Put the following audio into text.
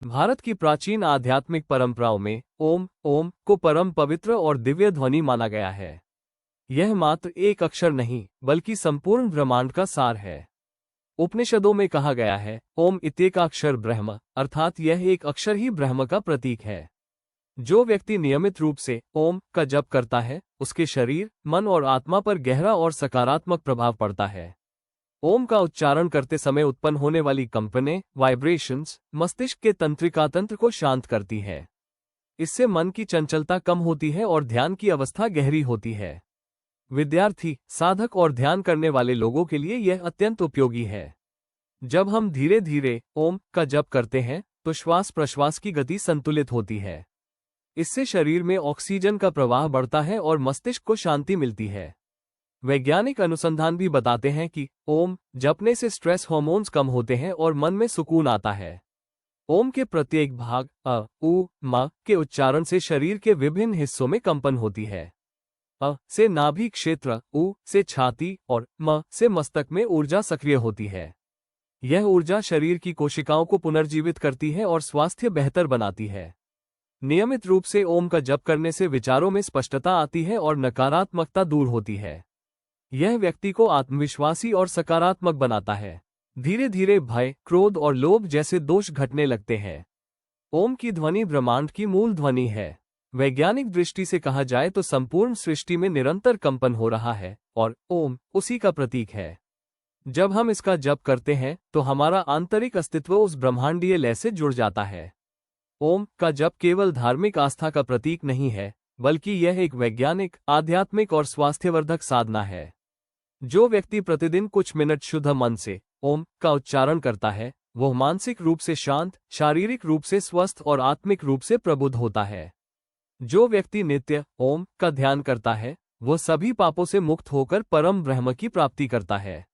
भारत की प्राचीन आध्यात्मिक परंपराओं में ओम ओम को परम पवित्र और दिव्य ध्वनि माना गया है। यह मात्र एक अक्षर नहीं बल्कि संपूर्ण ब्रह्मांड का सार है। उपनिषदों में कहा गया है, ओम इत्येकाक्षर ब्रह्म, अर्थात यह एक अक्षर ही ब्रह्म का प्रतीक है। जो व्यक्ति नियमित रूप से ओम का जप करता है, उसके शरीर, मन और आत्मा पर गहरा और सकारात्मक प्रभाव पड़ता है। ओम का उच्चारण करते समय उत्पन्न होने वाली कंपनें, वाइब्रेशंस, मस्तिष्क के तंत्रिका तंत्र को शांत करती है। इससे मन की चंचलता कम होती है और ध्यान की अवस्था गहरी होती है। विद्यार्थी, साधक और ध्यान करने वाले लोगों के लिए यह अत्यंत उपयोगी है। जब हम धीरे धीरे ओम का जप करते हैं तो श्वास प्रश्वास की गति संतुलित होती है। इससे शरीर में ऑक्सीजन का प्रवाह बढ़ता है और मस्तिष्क को शांति मिलती है। वैज्ञानिक अनुसंधान भी बताते हैं कि ओम जपने से स्ट्रेस हार्मोन्स कम होते हैं और मन में सुकून आता है। ओम के प्रत्येक भाग अ, उ, म के उच्चारण से शरीर के विभिन्न हिस्सों में कंपन होती है। अ से नाभि क्षेत्र, उ से छाती और म से मस्तक में ऊर्जा सक्रिय होती है। यह ऊर्जा शरीर की कोशिकाओं को पुनर्जीवित करती है और स्वास्थ्य बेहतर बनाती है। नियमित रूप से ओम का जप करने से विचारों में स्पष्टता आती है और नकारात्मकता दूर होती है। यह व्यक्ति को आत्मविश्वासी और सकारात्मक बनाता है। धीरे धीरे भय, क्रोध और लोभ जैसे दोष घटने लगते हैं। ओम की ध्वनि ब्रह्मांड की मूल ध्वनि है। वैज्ञानिक दृष्टि से कहा जाए तो संपूर्ण सृष्टि में निरंतर कंपन हो रहा है और ओम उसी का प्रतीक है। जब हम इसका जप करते हैं तो हमारा आंतरिक अस्तित्व उस ब्रह्मांडीय लय से जुड़ जाता है। ओम का जप केवल धार्मिक आस्था का प्रतीक नहीं है, बल्कि यह एक वैज्ञानिक, आध्यात्मिक और स्वास्थ्यवर्धक साधना है। जो व्यक्ति प्रतिदिन कुछ मिनट शुद्ध मन से ओम का उच्चारण करता है, वह मानसिक रूप से शांत, शारीरिक रूप से स्वस्थ और आत्मिक रूप से प्रबुद्ध होता है। जो व्यक्ति नित्य ओम का ध्यान करता है, वह सभी पापों से मुक्त होकर परम ब्रह्म की प्राप्ति करता है।